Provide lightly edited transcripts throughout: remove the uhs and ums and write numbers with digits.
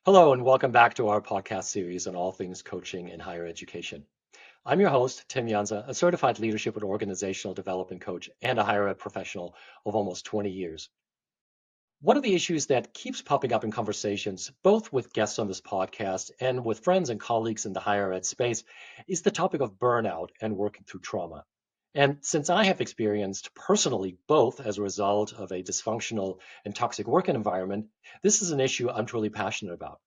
Hello, and welcome back to our podcast series on all things coaching in higher education. I'm your host, Tim Jansa, a certified leadership and organizational development coach and a higher ed professional of almost 20 years. One of the issues that keeps popping up in conversations, both with guests on this podcast and with friends and colleagues in the higher ed space, is the topic of burnout and working through trauma. And since I have experienced personally both as a result of a dysfunctional and toxic work environment, this is an issue I'm truly passionate about.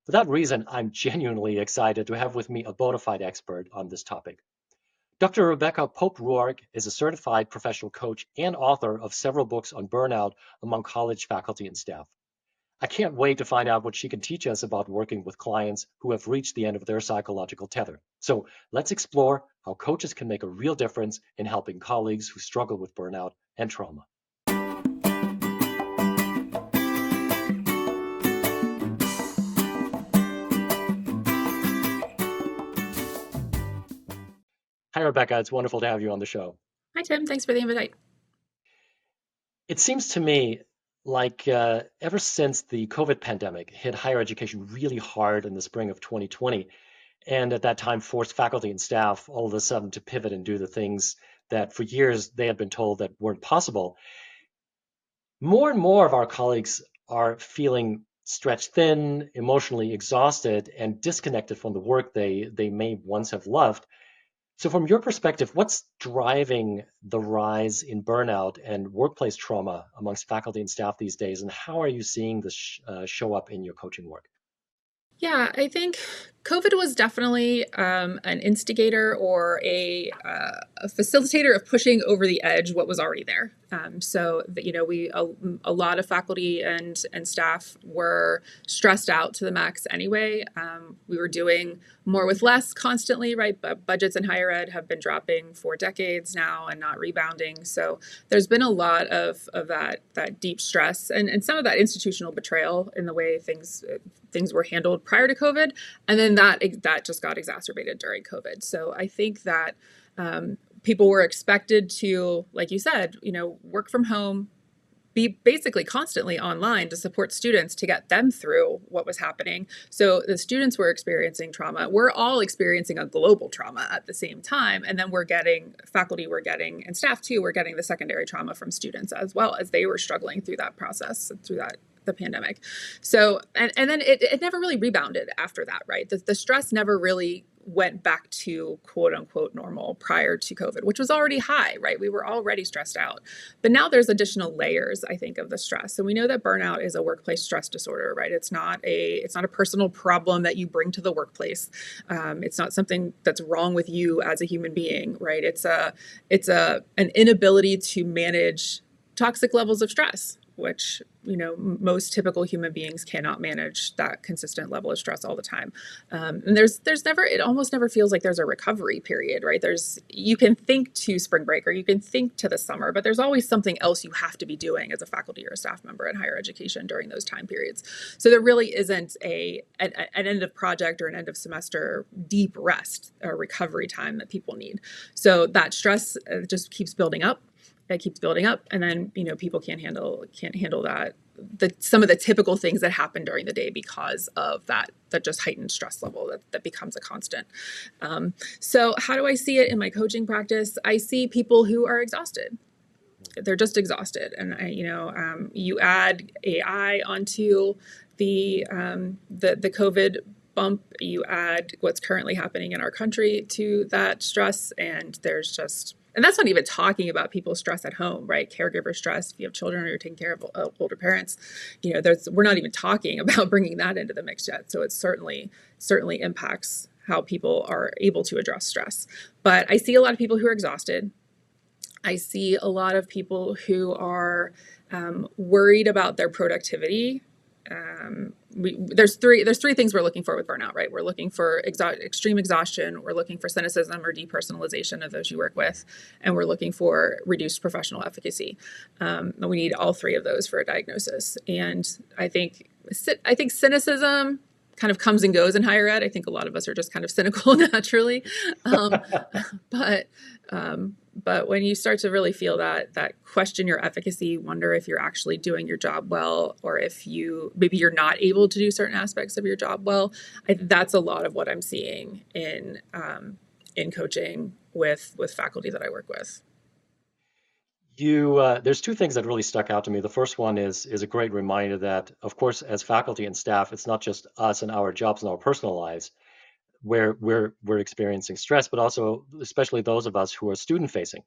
For that reason, I'm genuinely excited to have with me a bona fide expert on this topic. Dr. Rebecca Pope Ruark is a certified professional coach and author of several books on burnout among college faculty and staff. I can't wait to find out what she can teach us about working with clients who have reached the end of their psychological tether. So let's explore how coaches can make a real difference in helping colleagues who struggle with burnout and trauma. Hi, Rebecca. It's wonderful to have you on the show. Hi, Tim. Thanks for the invite. It seems to me like ever since the COVID pandemic hit higher education really hard in the spring of 2020, and at that time forced faculty and staff all of a sudden to pivot and do the things that for years they had been told that weren't possible, more and more of our colleagues are feeling stretched thin, emotionally exhausted, and disconnected from the work they may once have loved. So, from your perspective, what's driving the rise in burnout and workplace trauma amongst faculty and staff these days, and how are you seeing this show up in your coaching work? Yeah, I think COVID was definitely an instigator or a facilitator of pushing over the edge what was already there. A lot of faculty and staff were stressed out to the max anyway. We were doing more with less constantly, right? But budgets in higher ed have been dropping for decades now and not rebounding. So there's been a lot of that deep stress and some of that institutional betrayal in the way things were handled prior to COVID, and then that just got exacerbated during COVID. So I think that people were expected to, like you said, work from home, be basically constantly online to support students to get them through what was happening. So the students were experiencing trauma. We're all experiencing a global trauma at the same time. And then faculty were getting, and staff too, were getting the secondary trauma from students as well as they were struggling through that process, through the pandemic. So, and then it never really rebounded after that, right? The stress never really went back to quote unquote normal prior to COVID, which was already high, right? We were already stressed out. But now there's additional layers, I think, of the stress. So we know that burnout is a workplace stress disorder, right? It's not a personal problem that you bring to the workplace. It's not something that's wrong with you as a human being, right? It's an inability to manage toxic levels of stress, which most typical human beings cannot manage that consistent level of stress all the time. And there's never, it almost never feels like there's a recovery period, right? You can think to spring break or you can think to the summer, but there's always something else you have to be doing as a faculty or a staff member in higher education during those time periods. So there really isn't an end of project or an end of semester deep rest or recovery time that people need. So that stress just keeps building up. That keeps building up, and then people can't handle that. Some of the typical things that happen during the day because of that just heightened stress level that becomes a constant. So how do I see it in my coaching practice? I see people who are exhausted. They're just exhausted, and you add AI onto the COVID bump. You add what's currently happening in our country to that stress, and and that's not even talking about people's stress at home, right? Caregiver stress, if you have children or you're taking care of older parents, we're not even talking about bringing that into the mix yet. So it certainly impacts how people are able to address stress. But I see a lot of people who are exhausted. I see a lot of people who are worried about their productivity. There's three things we're looking for with burnout, right? We're looking for extreme exhaustion, we're looking for cynicism or depersonalization of those you work with, and we're looking for reduced professional efficacy. And we need all three of those for a diagnosis. And I think cynicism kind of comes and goes in higher ed. I think a lot of us are just kind of cynical naturally. Um, but but when you start to really feel that question your efficacy, wonder if you're actually doing your job well, or if maybe you're not able to do certain aspects of your job well, that's a lot of what I'm seeing in coaching with faculty that I work with. There's two things that really stuck out to me. The first one is a great reminder that, of course, as faculty and staff, it's not just us and our jobs and our personal lives where we're experiencing stress, but also especially those of us who are student facing.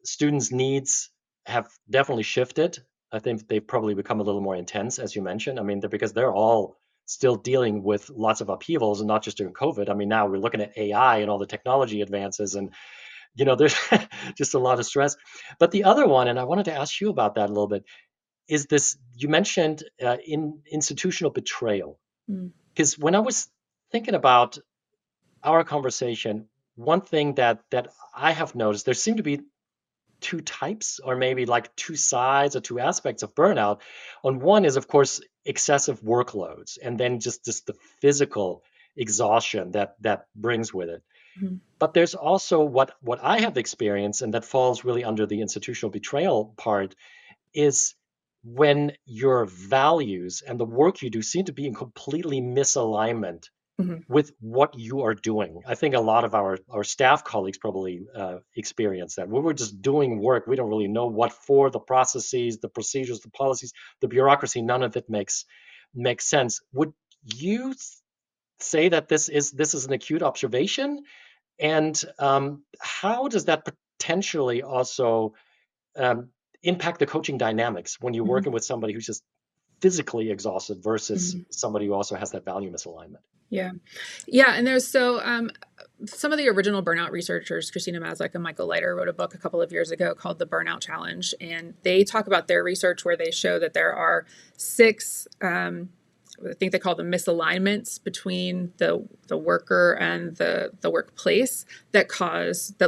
Students' needs have definitely shifted. I think they've probably become a little more intense, as you mentioned. I mean, because they're all still dealing with lots of upheavals, and not just during COVID. I mean, now we're looking at AI and all the technology advances, and there's just a lot of stress. But the other one, and I wanted to ask you about that a little bit, is this: you mentioned in institutional betrayal. Mm. Because when I was thinking about our conversation, one thing that I have noticed, there seem to be two types, or maybe like two sides or two aspects of burnout. On one is, of course, excessive workloads, and then just the physical exhaustion that brings with it. Mhm. But there's also what I have experienced, and that falls really under the institutional betrayal part, is when your values and the work you do seem to be in completely misalignment Mhm. with what you are doing. I think a lot of our staff colleagues probably experience that. We were just doing work. We don't really know what for, the processes, the procedures, the policies, the bureaucracy. None of it makes sense. Would you say that this is an acute observation? And how does that potentially also um, impact the coaching dynamics when you're Mhm. working with somebody who's just physically exhausted versus Mhm. somebody who also has that value misalignment? Yeah. Yeah. And there's some of the original burnout researchers, Christina Mazlik and Michael Leiter, wrote a book a couple of years ago called The Burnout Challenge. And they talk about their research where they show that there are six, I think they call them misalignments between the worker and the workplace that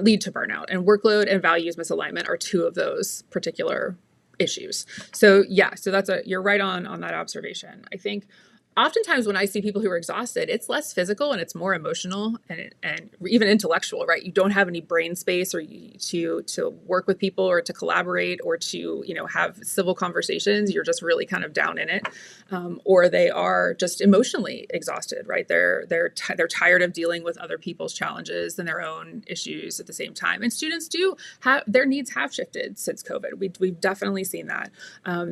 lead to burnout. And workload and values misalignment are two of those particular issues. So yeah, so you're right on that observation. I think oftentimes when I see people who are exhausted, it's less physical and it's more emotional and even intellectual, right? You don't have any brain space to work with people or to collaborate or to have civil conversations. You're just really kind of down in it, or they are just emotionally exhausted, right? They're tired of dealing with other people's challenges and their own issues at the same time. And students do have their needs have shifted since COVID. We've definitely seen that.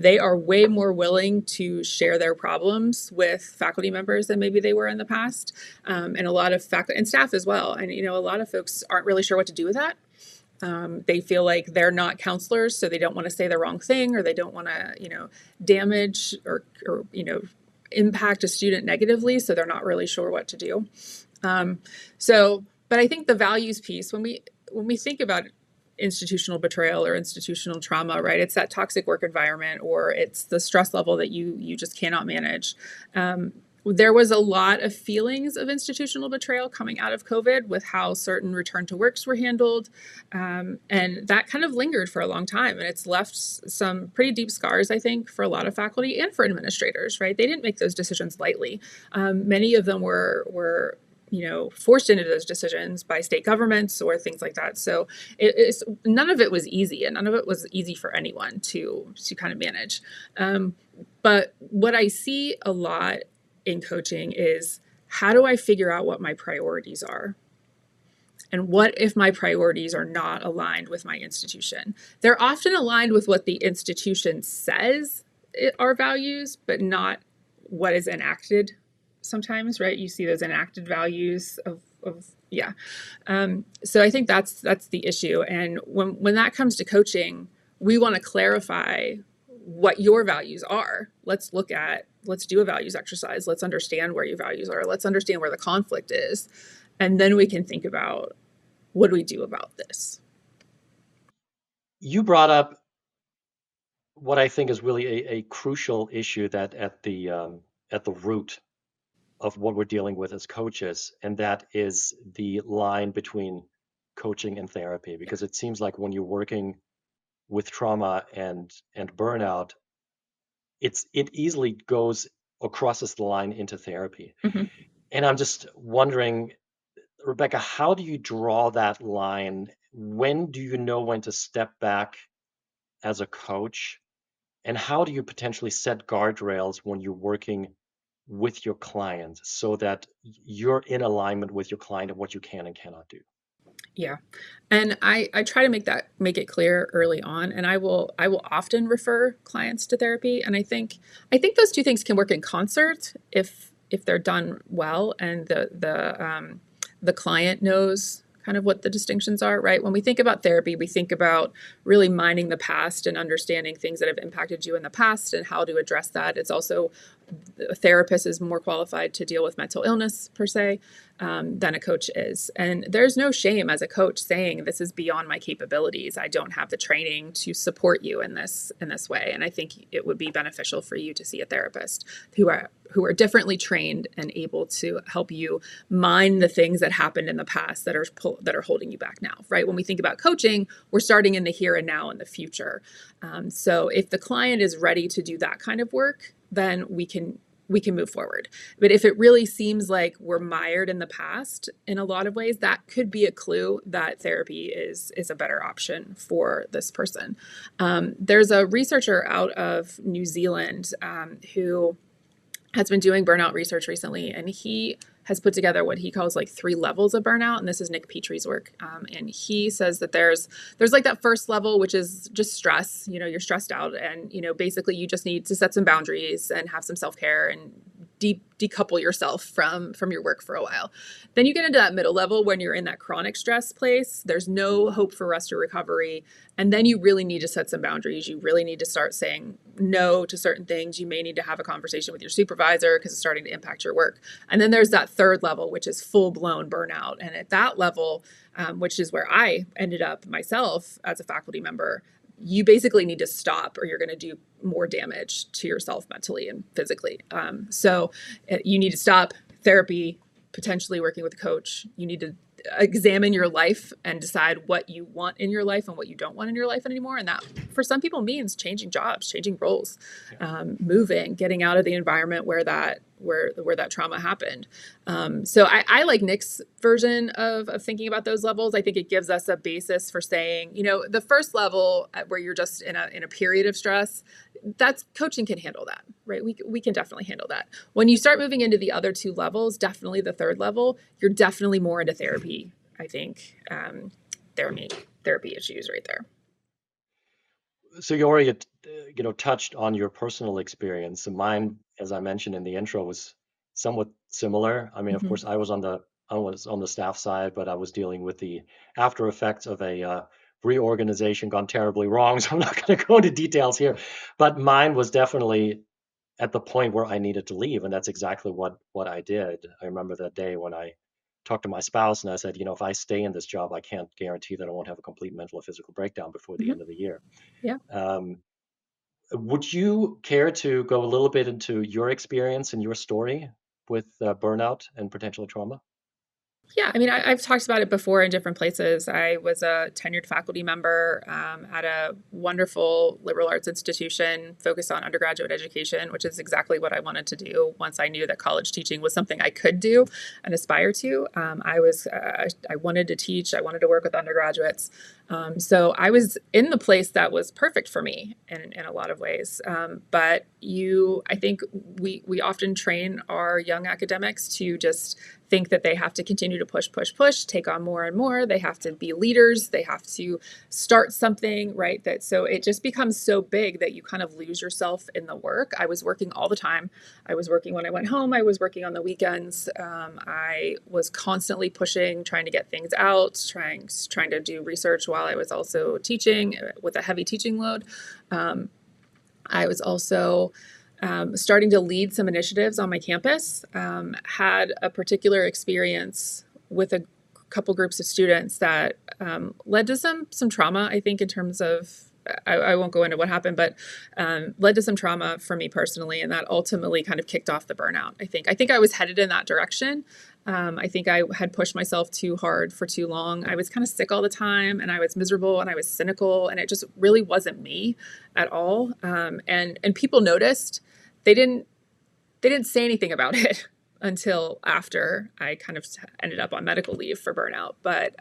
They are way more willing to share their problems with faculty members than maybe they were in the past, and a lot of faculty and staff as well. And a lot of folks aren't really sure what to do with that. They feel like they're not counselors, so they don't want to say the wrong thing, or they don't want to damage or impact a student negatively, so they're not really sure what to do. But I think the values piece, when we think about institutional betrayal or institutional trauma, right? It's that toxic work environment, or it's the stress level that you just cannot manage. There was a lot of feelings of institutional betrayal coming out of COVID with how certain return to works were handled. And that kind of lingered for a long time. And it's left some pretty deep scars, I think, for a lot of faculty and for administrators, right? They didn't make those decisions lightly. Many of them were forced into those decisions by state governments or things like that. So none of it was easy, and none of it was easy for anyone to kind of manage. But what I see a lot in coaching is, how do I figure out what my priorities are? And what if my priorities are not aligned with my institution? They're often aligned with what the institution says are values, but not what is enacted sometimes, right? You see those enacted values of yeah. So I think that's the issue. And when that comes to coaching, we want to clarify what your values are. Let's do a values exercise. Let's understand where your values are. Let's understand where the conflict is. And then we can think about, what do we do about this? You brought up what I think is really a crucial issue that at the root of what we're dealing with as coaches, and that is the line between coaching and therapy. Because it seems like when you're working with trauma and burnout, it easily goes or crosses the line into therapy. Mhm. And I'm just wondering, Rebecca, how do you draw that line? When do you know when to step back as a coach? And how do you potentially set guardrails when you're working with your client so that you're in alignment with your client and what you can and cannot do? Yeah. And I try to make it clear early on, and I will often refer clients to therapy. And I think those two things can work in concert if they're done well, and the client knows kind of what the distinctions are, right? When we think about therapy, we think about really mining the past and understanding things that have impacted you in the past and how to address that. It's also, a therapist is more qualified to deal with mental illness per se, than a coach is. And there's no shame as a coach saying this is beyond my capabilities. I don't have the training to support you in this way. And I think it would be beneficial for you to see a therapist who are differently trained and able to help you mine the things that happened in the past that are holding you back now. Right? When we think about coaching, we're starting in the here and now and the future. So if the client is ready to do that kind of work, then we can move forward. But if it really seems like we're mired in the past in a lot of ways, that could be a clue that therapy is a better option for this person. There's a researcher out of New Zealand who has been doing burnout research recently, and he has put together what he calls like 3 levels of burnout. And this is Nick Petrie's work. And he says that there's like that first level, which is just stress. You're stressed out, and basically you just need to set some boundaries and have some self-care and decouple yourself from your work for a while. Then you get into that middle level when you're in that chronic stress place. There's no hope for rest or recovery. And then you really need to set some boundaries. You really need to start saying no to certain things. You may need to have a conversation with your supervisor because it's starting to impact your work. And then there's that third level, which is full-blown burnout. And at that level, which is where I ended up myself as a faculty member, you basically need to stop or you're going to do more damage to yourself mentally and physically. So you need to stop therapy, potentially working with a coach. You need to examine your life and decide what you want in your life and what you don't want in your life anymore. And that for some people means changing jobs, changing roles, moving, getting out of the environment where that trauma happened. So I like Nick's version of thinking about those levels. I think it gives us a basis for saying, the first level where you're just in a period of stress, that's coaching can handle that, right? We can definitely handle that. When you start moving into the other 2 levels, definitely the third level, you're definitely more into therapy. I think therapy issues right there. So you already, touched on your personal experience. And mine, as I mentioned in the intro, was somewhat similar. I mean, of course, I was on the staff side, but I was dealing with the after effects of a reorganization gone terribly wrong. So I'm not going to go into details here. But mine was definitely at the point where I needed to leave, and that's exactly what I did. I remember that day when I talked to my spouse and I said, if I stay in this job, I can't guarantee that I won't have a complete mental or physical breakdown before the end of the year. Yeah. Um, would you care to go a little bit into your experience and your story with burnout and potential trauma? Yeah, I mean, I've talked about it before in different places. I was a tenured faculty member at a wonderful liberal arts institution focused on undergraduate education, which is exactly what I wanted to do once I knew that college teaching was something I could do and aspire to. I wanted to teach. I wanted to work with undergraduates. So I was in the place that was perfect for me in a lot of ways. But I think we often train our young academics to just think that they have to continue to push, take on more and more. They have to be leaders. They have to start something, right? So it just becomes so big that you kind of lose yourself in the work. I was working all the time. I was working when I went home. I was working on the weekends. I was constantly pushing, trying to get things out, trying to do research while I was also teaching with a heavy teaching load. I was also starting to lead some initiatives on my campus, had a particular experience with a couple groups of students that led to some trauma, I think, in terms of, I won't go into what happened, but led to some trauma for me personally. And that ultimately kind of kicked off the burnout, I think. I think I was headed in that direction. I think I had pushed myself too hard for too long. I was kind of sick all the time, and I was miserable, and I was cynical, and it just really wasn't me at all. And people noticed. They didn't they didn't say anything about it until after I kind of ended up on medical leave for burnout. But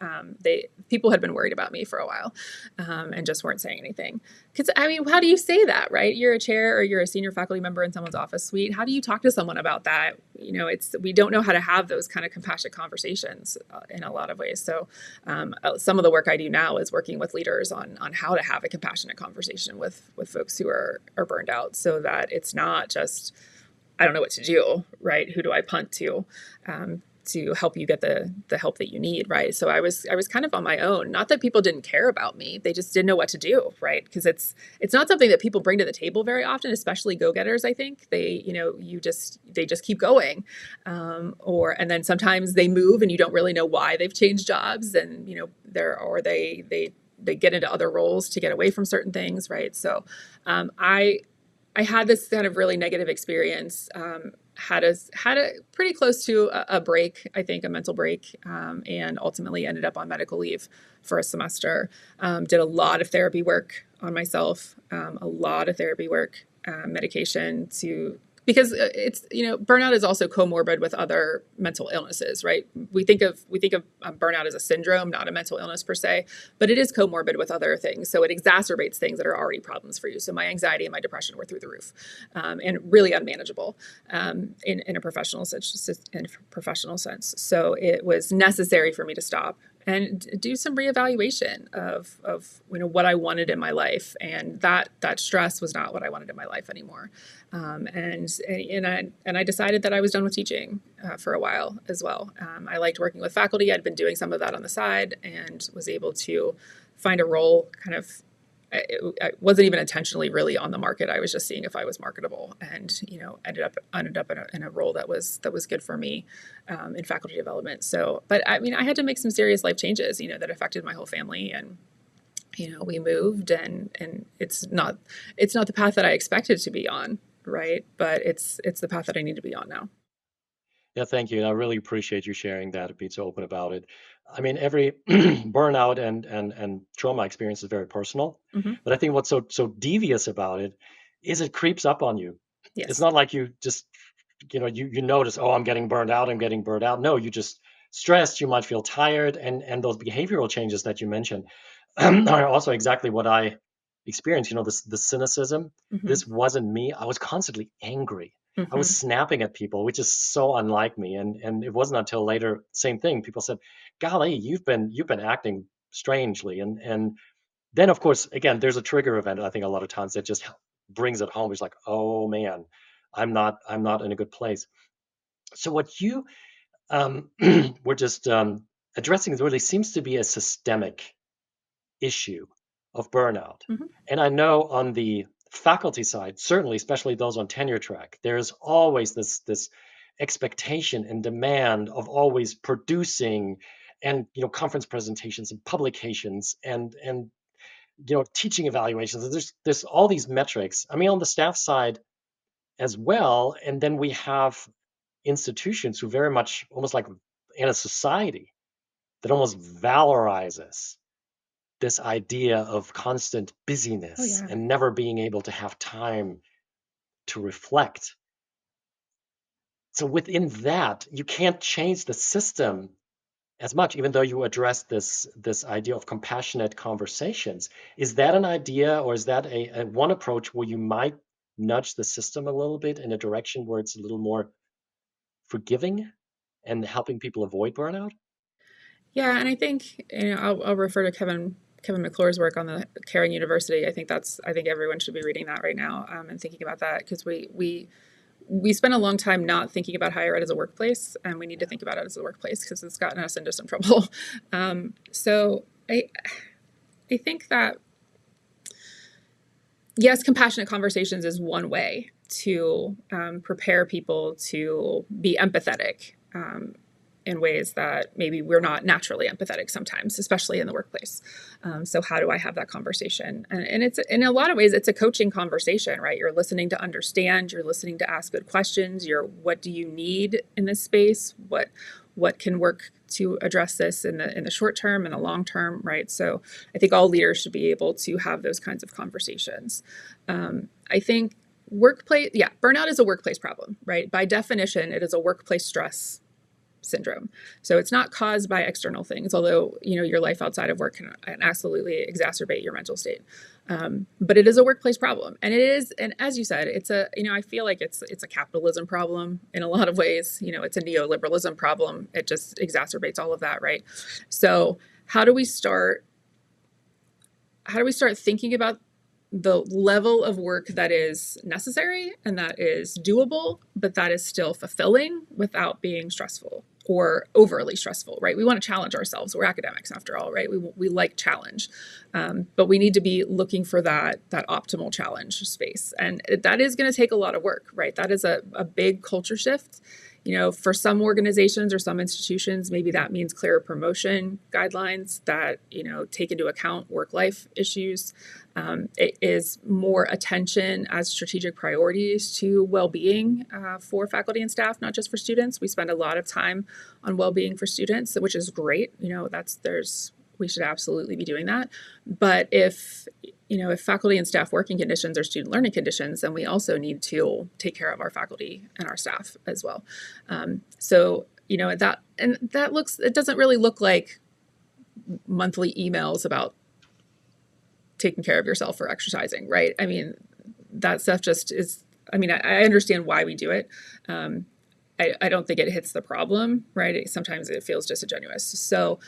people had been worried about me for a while, and just weren't saying anything. Because I mean, how do you say that, right? You're a chair or you're a senior faculty member in someone's office suite. How do you talk to someone about that? You know, we don't know how to have those kind of compassionate conversations in a lot of ways. So some of the work I do now is working with leaders on how to have a compassionate conversation with folks who are burned out, so that it's not just, I don't know what to do, right? Who do I punt to help you get the help that you need, right? So I was kind of on my own. Not that people didn't care about me, they just didn't know what to do, right? Because it's not something that people bring to the table very often, especially go-getters. I think they just keep going, and then sometimes they move and you don't really know why they've changed jobs, and they get into other roles to get away from certain things, right? So I had this kind of really negative experience, had a pretty close to a break, I think a mental break, and ultimately ended up on medical leave for a semester. Did a lot of therapy work on myself, medication because it's, burnout is also comorbid with other mental illnesses, right? We think of burnout as a syndrome, not a mental illness per se, but it is comorbid with other things. So it exacerbates things that are already problems for you. So my anxiety and my depression were through the roof, and really unmanageable, in a professional sense. So it was necessary for me to stop and do some reevaluation of what I wanted in my life, and that stress was not what I wanted in my life anymore. And I decided that I was done with teaching for a while as well. I liked working with faculty. I'd been doing some of that on the side, and was able to find a role kind of. I wasn't even intentionally really on the market. I was just seeing if I was marketable, and ended up in a role that was good for me, in faculty development. So, but I mean, I had to make some serious life changes, that affected my whole family, and we moved, and it's not the path that I expected to be on, right? But it's the path that I need to be on now. Yeah, thank you. And I really appreciate you sharing that and being so open about it. I mean, every burnout and trauma experience is very personal, Mm-hmm. but I think what's so devious about it is it creeps up on you. It's Yes. not like you just, you notice, oh, I'm getting burned out, I'm getting burned out. No, you just stressed, you might feel tired, and those behavioral changes that you mentioned are also exactly what I experienced. The cynicism. Mm-hmm. This wasn't me. I was constantly angry. I was Mm-hmm. snapping at people, which is so unlike me. And it wasn't until later, same thing. People said, "Golly, you've been acting strangely." And then of course, again, there's a trigger event. I think a lot of times that just brings it home. It's like, oh man, I'm not in a good place. So what you were just addressing really seems to be a systemic issue of burnout. Mm-hmm. And I know on the faculty side, certainly, especially those on tenure track, there's always this expectation and demand of always producing, and conference presentations and publications and teaching evaluations. There's all these metrics. I mean, on the staff side as well, and then we have institutions who very much almost like in a society that almost valorizes this idea of constant Oh busyness yeah. and never being able to have time to reflect. So within that, you can't change the system as much, even though you address this idea of compassionate conversations. Is that an idea, or is that a one approach where you might nudge the system a little bit in a direction where it's a little more forgiving and helping people avoid burnout? Yeah, and I think I'll refer to Kevin McClure's work on the Caring University. I think everyone should be reading that right now, and thinking about that, because we spent a long time not thinking about higher ed as a workplace, and we need to think about it as a workplace because it's gotten us into some trouble. So I think that, yes, compassionate conversations is one way to prepare people to be empathetic, in ways that maybe we're not naturally empathetic sometimes, especially in the workplace. So how do I have that conversation? And it's, in a lot of ways, it's a coaching conversation, right? You're listening to understand, you're listening to ask good questions. What do you need in this space? What can work to address this in the short term and the long term, right? So I think all leaders should be able to have those kinds of conversations. I think burnout is a workplace problem, right? By definition, it is a workplace stress syndrome. So it's not caused by external things, although, your life outside of work can absolutely exacerbate your mental state. But it is a workplace problem. And as you said, I feel like it's a capitalism problem in a lot of ways. It's a neoliberalism problem. It just exacerbates all of that, right? So how do we start thinking about the level of work that is necessary and that is doable, but that is still fulfilling without being stressful or overly stressful, right? We want to challenge ourselves. We're academics after all, right? We like challenge, but we need to be looking for that optimal challenge space. And that is going to take a lot of work, right? That is a big culture shift. For some organizations or some institutions, maybe that means clearer promotion guidelines that, take into account work-life issues. It is more attention as strategic priorities to well-being for faculty and staff, not just for students. We spend a lot of time on well-being for students, which is great. We should absolutely be doing that. But if faculty and staff working conditions are student learning conditions, then we also need to take care of our faculty and our staff as well. It doesn't really look like monthly emails about taking care of yourself or exercising, right? I mean, that stuff just is, I understand why we do it. I don't think it hits the problem, right? Sometimes it feels disingenuous. So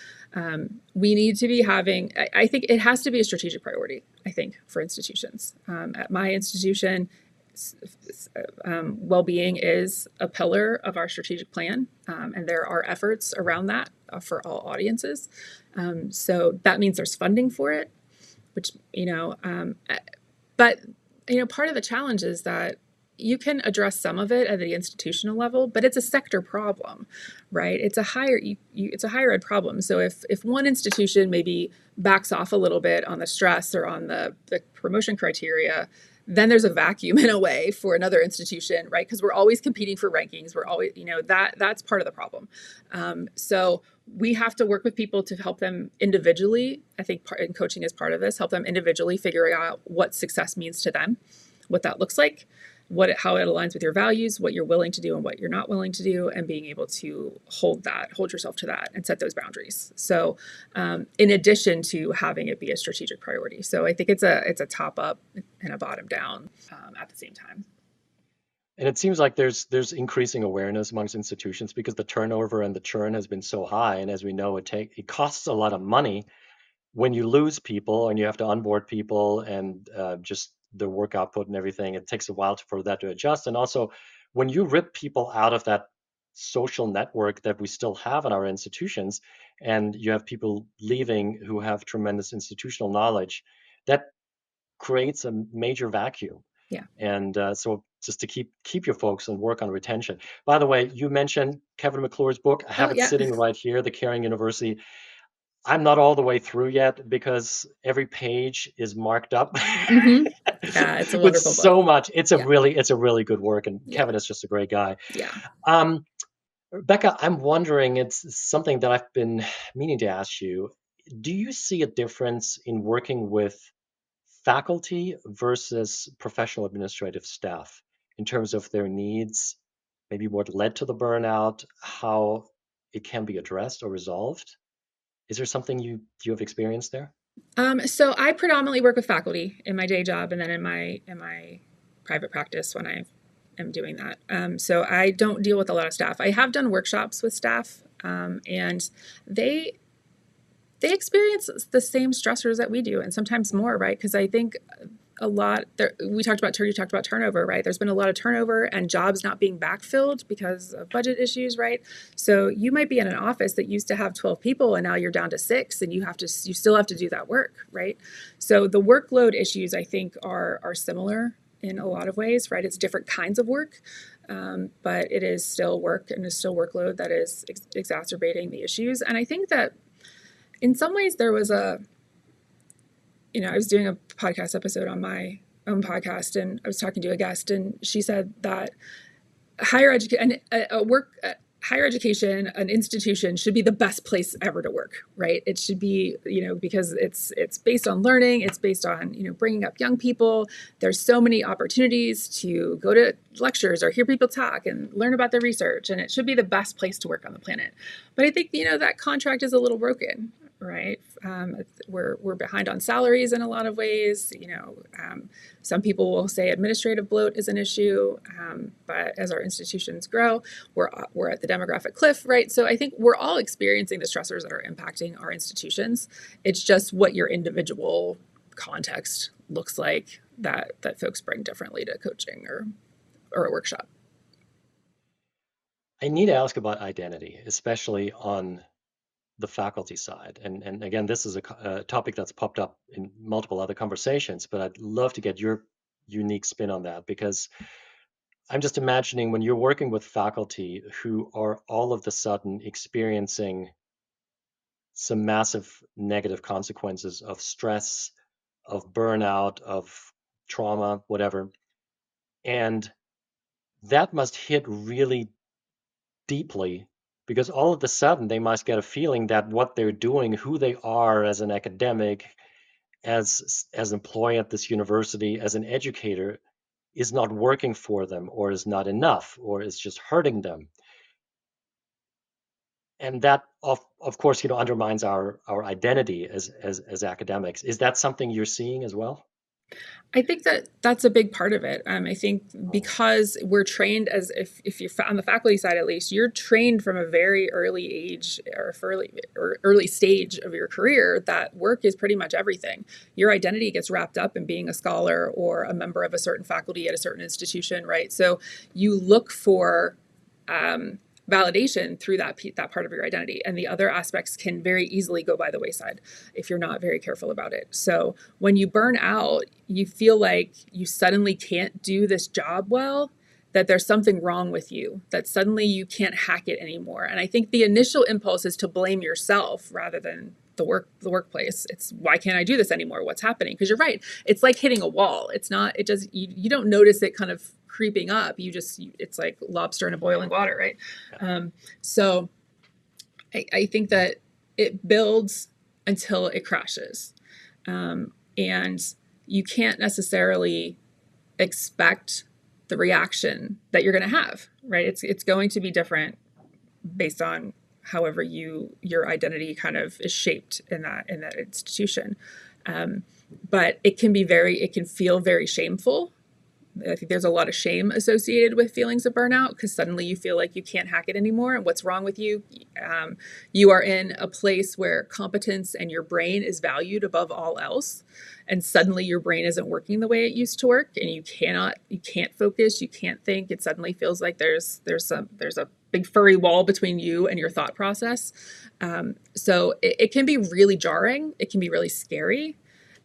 we need to be I think it has to be a strategic priority, I think, for institutions. At my institution, well-being is a pillar of our strategic plan, and there are efforts around that for all audiences. So that means there's funding for it, which, but part of the challenge is that you can address some of it at the institutional level, but it's a sector problem, right? It's a higher ed problem. So if one institution maybe backs off a little bit on the stress or on the promotion criteria, then there's a vacuum in a way for another institution, right? Because we're always competing for rankings. We're always, that's part of the problem. So we have to work with people to help them individually. I think and coaching is part of this, help them individually figure out what success means to them, what that looks like, how it aligns with your values, what you're willing to do and what you're not willing to do, and being able to hold yourself to that and set those boundaries. So in addition to having it be a strategic priority. So I think it's a top up and a bottom down at the same time. And it seems like there's increasing awareness amongst institutions because the turnover and the churn has been so high. And as we know, it costs a lot of money when you lose people and you have to onboard people and just the work output and everything. It takes a while for that to adjust. And also, when you rip people out of that social network that we still have in our institutions, and you have people leaving who have tremendous institutional knowledge, that creates a major vacuum. Yeah. And so just to keep your folks and work on retention. By the way, you mentioned Kevin McClure's book. I have it sitting right here, The Caring University. I'm not all the way through yet because every page is marked up. Mm-hmm. Yeah, it's a wonderful book. So much. It's a really good work, and Kevin is just a great guy. Yeah. Rebecca, I'm wondering, it's something that I've been meaning to ask you. Do you see a difference in working with faculty versus professional administrative staff in terms of their needs, maybe what led to the burnout, how it can be addressed or resolved? Is there something you have experienced there? So I predominantly work with faculty in my day job and then in my private practice when I am doing that. So I don't deal with a lot of staff. I have done workshops with staff, and they experience the same stressors that we do, and sometimes more, right? Because I think you talked about turnover, right? There's been a lot of turnover and jobs not being backfilled because of budget issues, right? So you might be in an office that used to have 12 people and now you're down to 6, and you still have to do that work, right? So the workload issues, I think, are similar in a lot of ways, right? It's different kinds of work, but it is still work and it's still workload that is exacerbating the issues. And I think that in some ways there was I was doing a podcast episode on my own podcast, and I was talking to a guest, and she said that higher education and higher education, an institution should be the best place ever to work, right? It should be, because it's based on learning, it's based on, bringing up young people. There's so many opportunities to go to lectures or hear people talk and learn about their research, and it should be the best place to work on the planet. But I think, that contract is a little broken, right? We're behind on salaries in a lot of ways. Some people will say administrative bloat is an issue, but as our institutions grow, we're at the demographic cliff, right? So I think we're all experiencing the stressors that are impacting our institutions. It's just what your individual context looks like that folks bring differently to coaching or a workshop. I need to ask about identity, especially on the faculty side. And again, this is a topic that's popped up in multiple other conversations, but I'd love to get your unique spin on that, because I'm just imagining when you're working with faculty who are all of the sudden experiencing some massive negative consequences of stress, of burnout, of trauma, whatever, and that must hit really deeply, because all of a sudden they must get a feeling that what they're doing, who they are as an academic, as an employee at this university, as an educator, is not working for them, or is not enough, or is just hurting them. And that of course undermines our identity as academics. Is that something you're seeing as well? I think that that's a big part of it. I think because we're trained as if you're on the faculty side, at least, you're trained from a very early age or early stage of your career that work is pretty much everything. Your identity gets wrapped up in being a scholar or a member of a certain faculty at a certain institution, right? So you look for validation through that part of your identity, and the other aspects can very easily go by the wayside if you're not very careful about it. So when you burn out, you feel like you suddenly can't do this job well, that there's something wrong with you, that suddenly you can't hack it anymore. And I think the initial impulse is to blame yourself rather than the workplace. It's, why can't I do this anymore? What's happening? Because you're right. It's like hitting a wall. It's not, it just, you don't notice it kind of creeping up. It's like lobster in a boiling water, right? So I think that it builds until it crashes. And you can't necessarily expect the reaction that you're going to have, right? It's going to be different based on however your identity kind of is shaped in that institution. But it can feel very shameful. I think there's a lot of shame associated with feelings of burnout, because suddenly you feel like you can't hack it anymore. And what's wrong with you? You are in a place where competence and your brain is valued above all else. And suddenly your brain isn't working the way it used to work, and you can't focus, you can't think. It suddenly feels like there's a big furry wall between you and your thought process. So it can be really jarring. It can be really scary.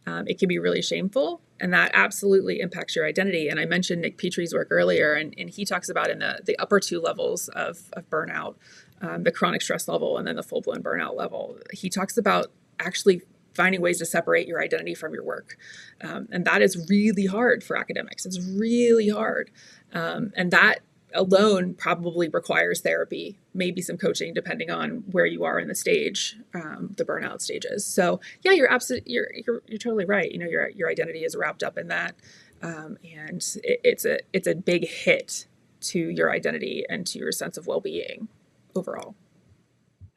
It can be really shameful, and that absolutely impacts your identity. And I mentioned Nick Petrie's work earlier, and he talks about in the upper two levels of burnout, the chronic stress level and then the full-blown burnout level. He talks about actually finding ways to separate your identity from your work. And that is really hard for academics. It's really hard. And that alone probably requires therapy, maybe some coaching, depending on where you are in the stage, the burnout stages. So yeah, you're totally right. Your identity is wrapped up in that, and it's a big hit to your identity and to your sense of well-being overall.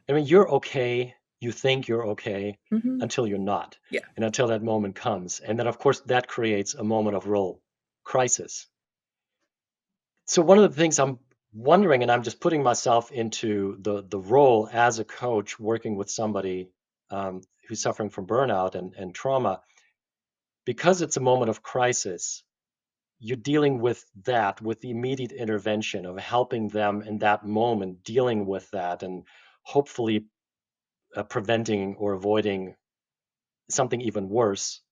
I mean, you're okay. You think you're okay Mm-hmm. until you're not, Yeah. and until that moment comes, and then of course that creates a moment of real crisis. So one of the things I'm wondering, and I'm just putting myself into the role as a coach working with somebody who's suffering from burnout and trauma, because it's a moment of crisis, you're dealing with that, with the immediate intervention of helping them in that moment, dealing with that, and hopefully preventing or avoiding something even worse.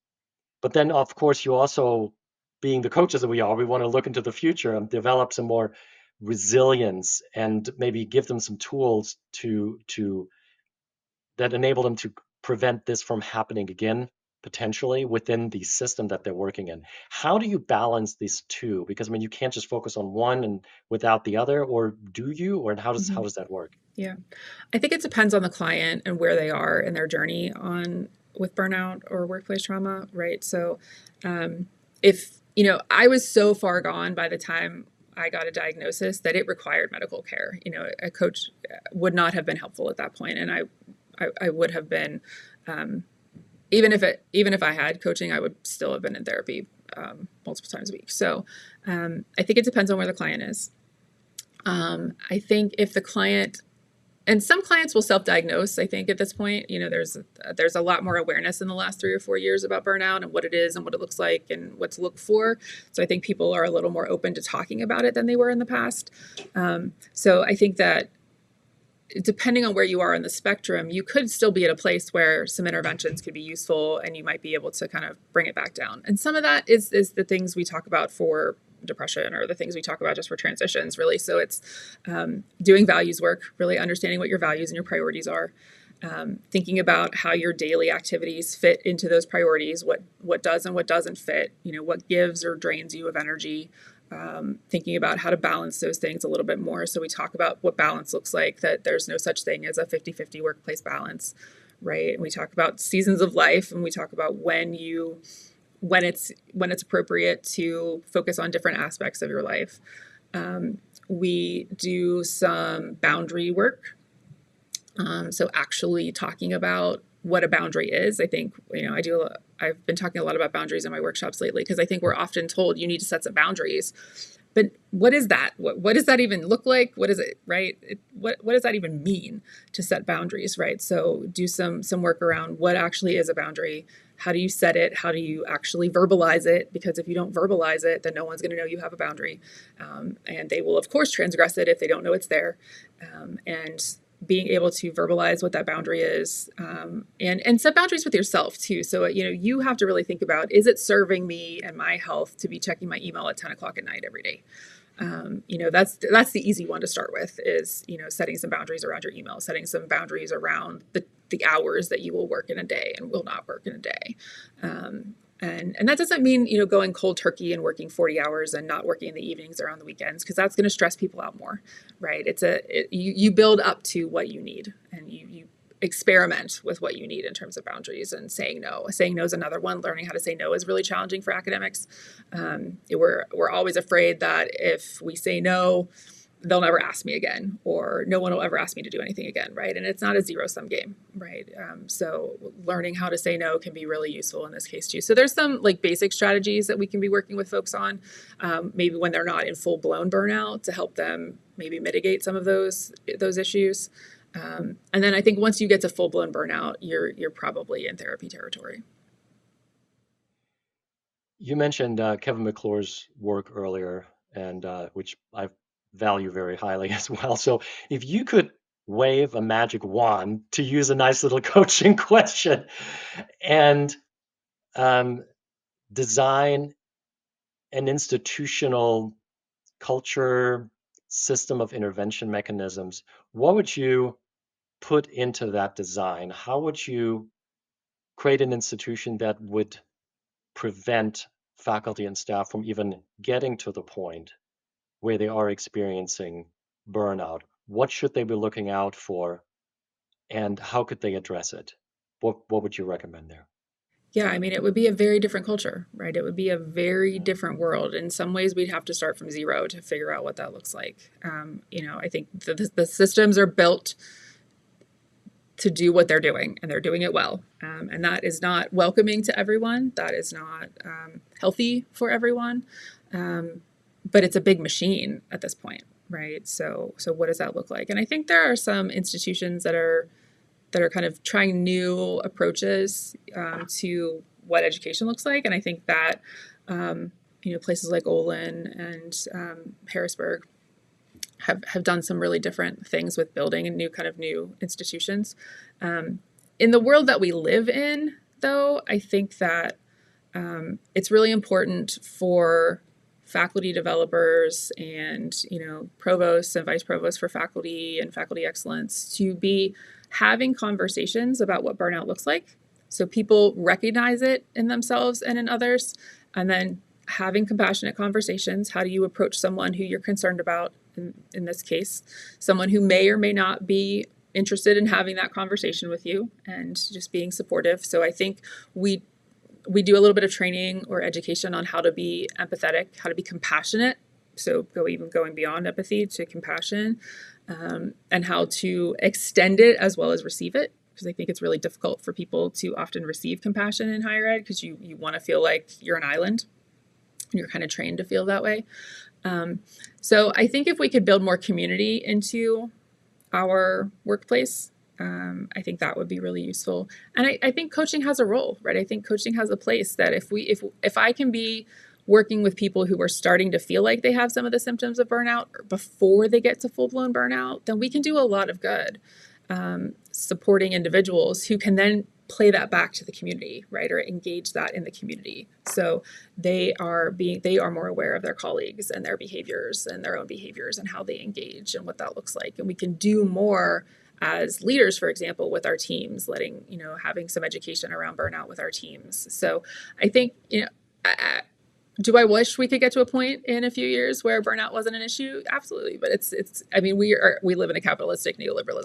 But then, of course, you also, being the coaches that we are, we want to look into the future and develop some more resilience, and maybe give them some tools to that enable them to prevent this from happening again. potentially within the system that they're working in. How do you balance these two? Because I mean, you can't just focus on one and without the other, or do you? Or how does that work? Yeah. I think it depends on the client and where they are in their journey on with burnout or workplace trauma, right? So, if I was so far gone by the time I got a diagnosis that it required medical care. A coach would not have been helpful at that point, and I would have been, even if I had coaching, I would still have been in therapy multiple times a week. So, I think it depends on where the client is. I think if the client, and some clients will self-diagnose, I think at this point, there's a lot more awareness in the last 3 or 4 years about burnout and what it is and what it looks like and what to look for. So I think people are a little more open to talking about it than they were in the past. So I think that depending on where you are in the spectrum, you could still be at a place where some interventions could be useful and you might be able to kind of bring it back down. And some of that is the things we talk about for depression, or the things we talk about just for transitions, really. So it's doing values work, really understanding what your values and your priorities are, thinking about how your daily activities fit into those priorities, what does and what doesn't fit, what gives or drains you of energy, thinking about how to balance those things a little bit more. So we talk about what balance looks like, that there's no such thing as a 50-50 workplace balance, right? And we talk about seasons of life, and we talk about when it's appropriate to focus on different aspects of your life. We do some boundary work. So actually talking about what a boundary is. I think, I've been talking a lot about boundaries in my workshops lately, because I think we're often told you need to set some boundaries. But what is that? What does that even look like? What is it, right? What does that even mean to set boundaries, right? So do some work around what actually is a boundary. How do you set it? How do you actually verbalize it? Because if you don't verbalize it, then no one's going to know you have a boundary. And they will, of course, transgress it if they don't know it's there. And being able to verbalize what that boundary is, and set boundaries with yourself too. So, you have to really think about, is it serving me and my health to be checking my email at 10 o'clock at night every day? That's the easy one to start with, is, setting some boundaries around your email, setting some boundaries around the hours that you will work in a day and will not work in a day. And that doesn't mean, going cold turkey and working 40 hours and not working in the evenings or on the weekends, because that's going to stress people out more, right? You build up to what you need, and you experiment with what you need in terms of boundaries. And saying no. Saying no is another one. Learning how to say no is really challenging for academics. We're always afraid that if we say no, they'll never ask me again, or no one will ever ask me to do anything again, right? And it's not a zero-sum game, right? So learning how to say no can be really useful in this case too. So there's some basic strategies that we can be working with folks on, maybe when they're not in full-blown burnout, to help them maybe mitigate some of those issues. And then I think once you get to full-blown burnout, you're probably in therapy territory. You mentioned Kevin McClure's work earlier, and which I value very highly as well. So if you could wave a magic wand, to use a nice little coaching question, and design an institutional culture system of intervention mechanisms, what would you put into that design? How would you create an institution that would prevent faculty and staff from even getting to the point where they are experiencing burnout? What should they be looking out for, and how could they address it? What would you recommend there? Yeah, I mean, it would be a very different culture, right? It would be a very different world. In some ways, we'd have to start from zero to figure out what that looks like. I think the systems are built to do what they're doing, and they're doing it well. And that is not welcoming to everyone. That is not healthy for everyone. But it's a big machine at this point, right? So what does that look like? And I think there are some institutions that are kind of trying new approaches to what education looks like. And I think that, places like Olin and Harrisburg have done some really different things with building and new institutions. In the world that we live in, though, I think that it's really important for faculty developers and, provosts and vice provosts for faculty and faculty excellence to be having conversations about what burnout looks like. So people recognize it in themselves and in others, and then having compassionate conversations. How do you approach someone who you're concerned about, in this case, someone who may or may not be interested in having that conversation with you, and just being supportive. So I think we do a little bit of training or education on how to be empathetic, how to be compassionate. So going beyond empathy to compassion, and how to extend it as well as receive it. Because I think it's really difficult for people to often receive compassion in higher ed, because you want to feel like you're an island. You're kind of trained to feel that way. So I think if we could build more community into our workplace, I think that would be really useful. And I think coaching has a role, right? I think coaching has a place that if I can be working with people who are starting to feel like they have some of the symptoms of burnout before they get to full-blown burnout, then we can do a lot of good, supporting individuals who can then play that back to the community, right? Or engage that in the community. So they are more aware of their colleagues and their behaviors and their own behaviors and how they engage and what that looks like. And we can do more as leaders, for example, with our teams, having some education around burnout with our teams. So I think, do I wish we could get to a point in a few years where burnout wasn't an issue? Absolutely. But we live in a capitalistic neoliberal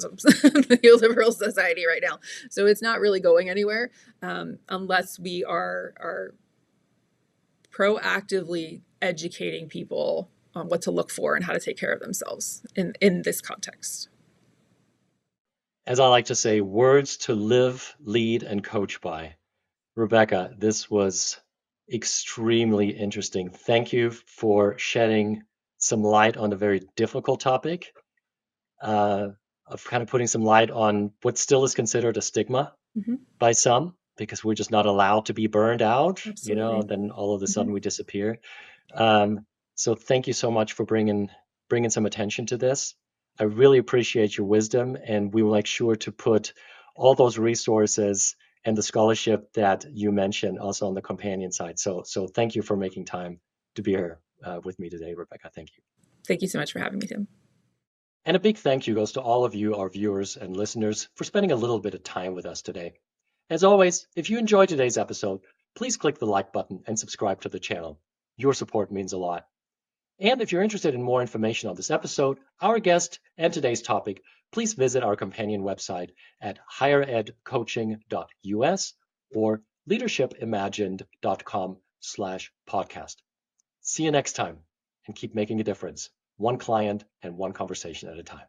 society right now. So it's not really going anywhere, unless we are proactively educating people on what to look for and how to take care of themselves in this context. As I like to say, words to live, lead, and coach by. Rebecca, this was extremely interesting. Thank you for shedding some light on a very difficult topic, of kind of putting some light on what still is considered a stigma by some, because we're just not allowed to be burned out, Absolutely. and then all of a sudden we disappear. So thank you so much for bringing some attention to this. I really appreciate your wisdom, and we will make sure to put all those resources and the scholarship that you mentioned also on the companion side. So thank you for making time to be here with me today, Rebecca. Thank you. Thank you so much for having me, Tim. And a big thank you goes to all of you, our viewers and listeners, for spending a little bit of time with us today. As always, if you enjoyed today's episode, please click the like button and subscribe to the channel. Your support means a lot. And if you're interested in more information on this episode, our guest, and today's topic, please visit our companion website at higheredcoaching.us or leadershipimagined.com/podcast. See you next time, and keep making a difference, one client and one conversation at a time.